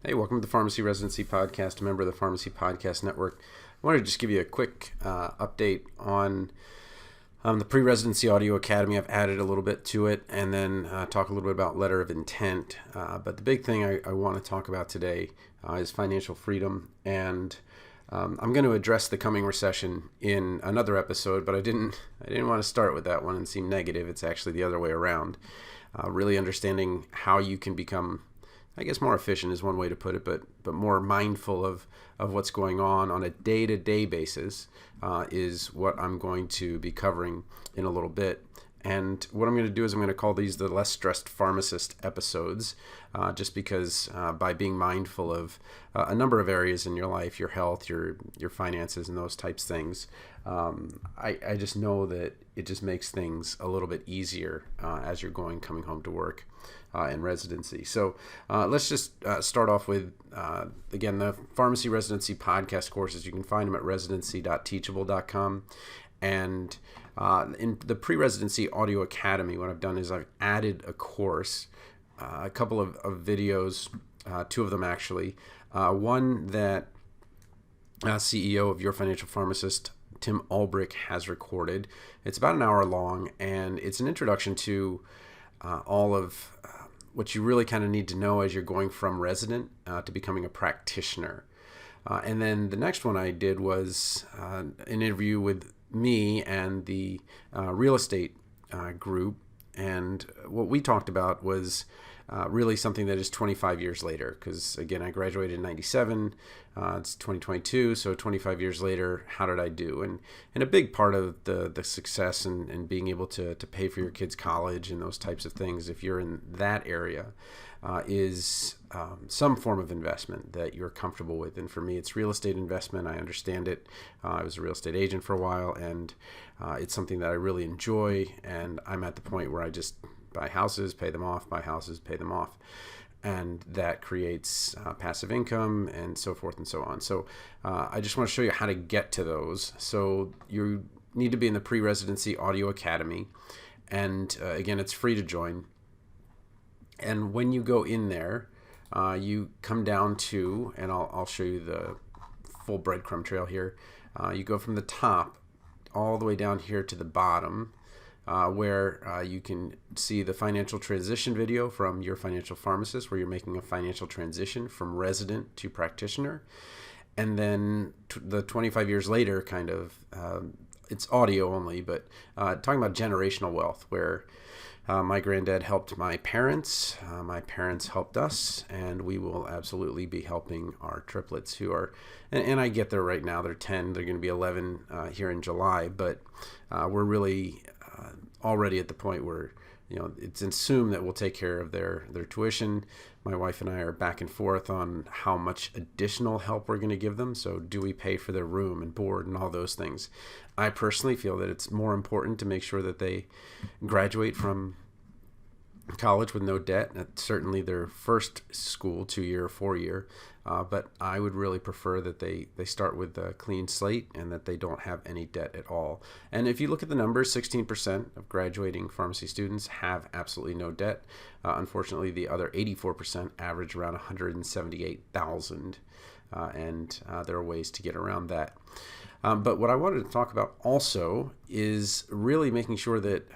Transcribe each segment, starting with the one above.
Hey, welcome to the Pharmacy Residency Podcast, a member of the Pharmacy Podcast Network. I wanted to just give you a quick update on the Pre-Residency Audio Academy. I've added a little bit to it, and then talk a little bit about letter of intent. But the big thing I want to talk about today is financial freedom, and I'm going to address the coming recession in another episode, but I didn't want to start with that one and seem negative. It's actually the other way around. Really understanding how you can become, I guess more efficient is one way to put it, but more mindful of what's going on a day-to-day basis is what I'm going to be covering in a little bit. And what I'm going to do is I'm going to call these the Less Stressed Pharmacist episodes, just because by being mindful of a number of areas in your life, your health, your finances, and those types of things, I just know that it just makes things a little bit easier as you're coming home to work in residency. So let's just start off with, again, the Pharmacy Residency Podcast courses. You can find them at residency.teachable.com. And in the Pre-Residency Audio Academy, what I've done is I've added a course, a couple of videos, two of them actually. One that CEO of Your Financial Pharmacist, Tim Ulbrich, has recorded. It's about an hour long, and it's an introduction to all of what you really kind of need to know as you're going from resident to becoming a practitioner. And then the next one I did was an interview with me and the real estate group, and what we talked about was really something that is 25 years later, because again, I graduated in 97, it's 2022, so 25 years later, how did I do? And a big part of the success and being able to pay for your kids' college and those types of things, if you're in that area, is some form of investment that you're comfortable with. And for me, it's real estate investment. I understand it. I was a real estate agent for a while, and it's something that I really enjoy, and I'm at the point where I just buy houses, pay them off, buy houses, pay them off. And that creates passive income and so forth and so on. So I just want to show you how to get to those. So you need to be in the Pre-Residency Audio Academy. And again, it's free to join. And when you go in there, you come down to, and I'll show you the full breadcrumb trail here. You go from the top all the way down here to the bottom, where you can see the financial transition video from Your Financial Pharmacist, where you're making a financial transition from resident to practitioner. And then the 25 years later kind of, it's audio only, but talking about generational wealth, where my granddad helped my parents helped us, and we will absolutely be helping our triplets who are, and I get there right now, they're 10, they're going to be 11 here in July, but we're really already at the point where, it's assumed that we'll take care of their tuition. My wife and I are back and forth on how much additional help we're going to give them. So do we pay for their room and board and all those things? I personally feel that it's more important to make sure that they graduate from college with no debt. That's certainly their first school, 2-year or 4-year. But I would really prefer that they start with a clean slate and that they don't have any debt at all. And if you look at the numbers, 16% of graduating pharmacy students have absolutely no debt. Unfortunately, the other 84% average around $178,000, and there are ways to get around that. But what I wanted to talk about also is really making sure that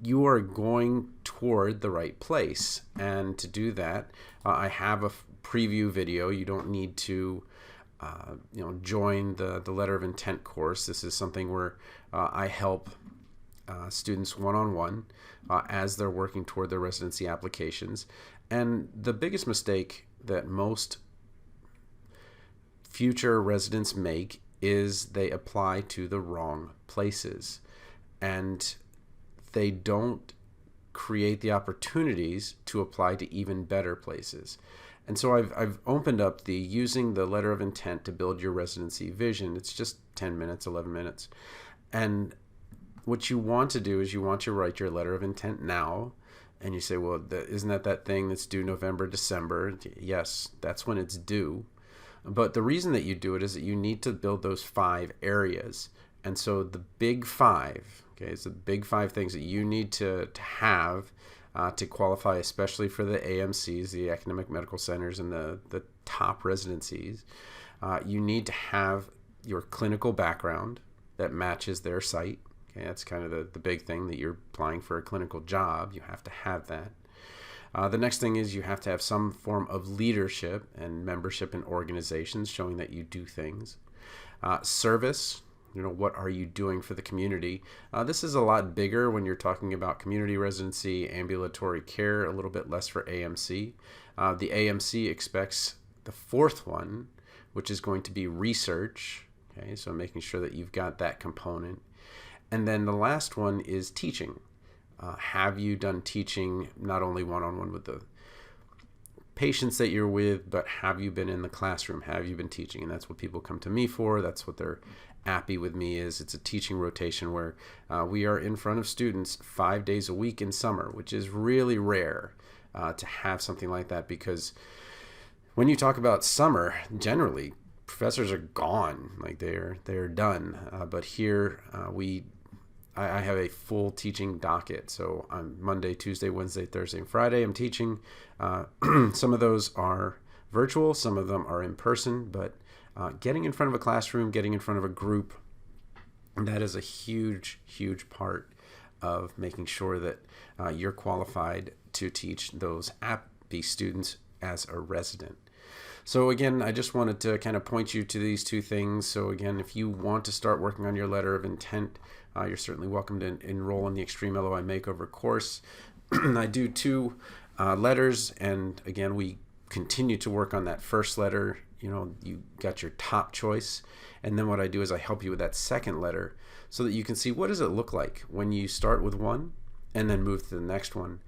you are going toward the right place. And to do that, I have a preview video. You don't need to join the letter of intent course. This is something where I help students one-on-one as they're working toward their residency applications. And the biggest mistake that most future residents make is they apply to the wrong places, and they don't create the opportunities to apply to even better places. And so I've opened up the using the letter of intent to build your residency vision. It's just 10 minutes, 11 minutes. And what you want to do is you want to write your letter of intent now. And you say, well, isn't that thing that's due November, December? Yes, that's when it's due. But the reason that you do it is that you need to build those 5 areas. And so the big 5, okay, it's the big 5 things that you need to have to qualify, especially for the AMCs, the academic medical centers, and the top residencies. You need to have your clinical background that matches their site. Okay, that's kind of the big thing, that you're applying for a clinical job. You have to have that. The next thing is you have to have some form of leadership and membership in organizations showing that you do things. Service, what are you doing for the community? This is a lot bigger when you're talking about community residency, ambulatory care, a little bit less for AMC. The AMC expects the fourth one, which is going to be research. Okay, so making sure that you've got that component. And then the last one is teaching. Have you done teaching not only one-on-one with the patients that you're with, but have you been in the classroom? Have you been teaching? And that's what people come to me for. That's what they're happy with me is. It's a teaching rotation where we are in front of students 5 days a week in summer, which is really rare to have something like that, because when you talk about summer, generally professors are gone, like they're done. But here I have a full teaching docket. So on Monday, Tuesday, Wednesday, Thursday, and Friday, I'm teaching. Some of those are virtual, some of them are in person, but getting in front of a classroom, getting in front of a group, that is a huge, huge part of making sure that you're qualified to teach those APPE students as a resident. So again, I just wanted to kind of point you to these two things. So again, if you want to start working on your letter of intent, you're certainly welcome to enroll in the Extreme LOI Makeover course. I do 2 letters, and again, we continue to work on that first letter. You got your top choice, and then what I do is I help you with that second letter so that you can see what does it look like when you start with one and then move to the next one.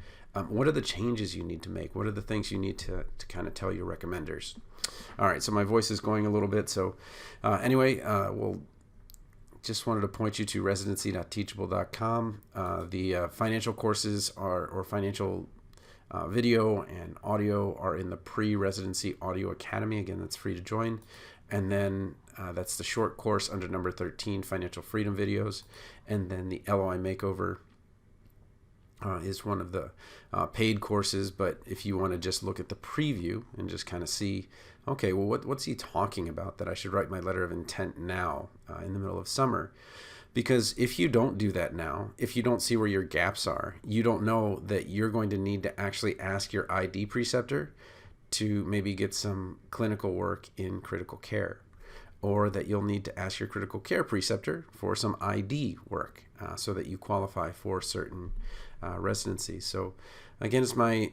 What are the changes you need to make? What are the things you need to kind of tell your recommenders? All right, so my voice is going a little bit. So anyway, we'll just wanted to point you to residency.teachable.com. The financial courses or financial video and audio are in the Pre-Residency Audio Academy. Again, that's free to join. And then that's the short course under number 13, Financial Freedom Videos. And then the LOI Makeover is one of the paid courses. But if you want to just look at the preview and just kind of see, okay, well, what's he talking about that I should write my letter of intent now in the middle of summer? Because if you don't do that now, if you don't see where your gaps are, you don't know that you're going to need to actually ask your ID preceptor to maybe get some clinical work in critical care, or that you'll need to ask your critical care preceptor for some ID work so that you qualify for certain residencies. So again, it's my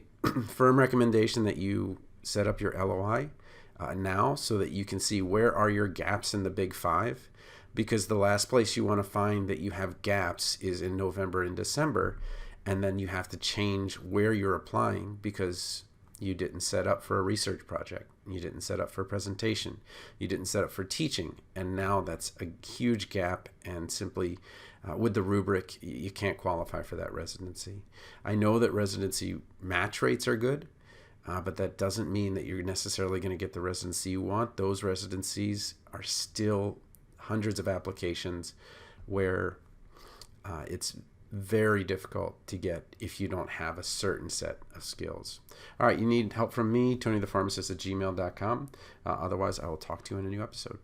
firm recommendation that you set up your LOI now so that you can see where are your gaps in the big 5, because the last place you want to find that you have gaps is in November and December, and then you have to change where you're applying because you didn't set up for a research project, you didn't set up for a presentation, you didn't set up for teaching, and now that's a huge gap, and simply with the rubric, you can't qualify for that residency. I know that residency match rates are good, but that doesn't mean that you're necessarily going to get the residency you want. Those residencies are still hundreds of applications where it's very difficult to get if you don't have a certain set of skills. All right, you need help from me, TonyThePharmacist@gmail.com. Otherwise, I will talk to you in a new episode.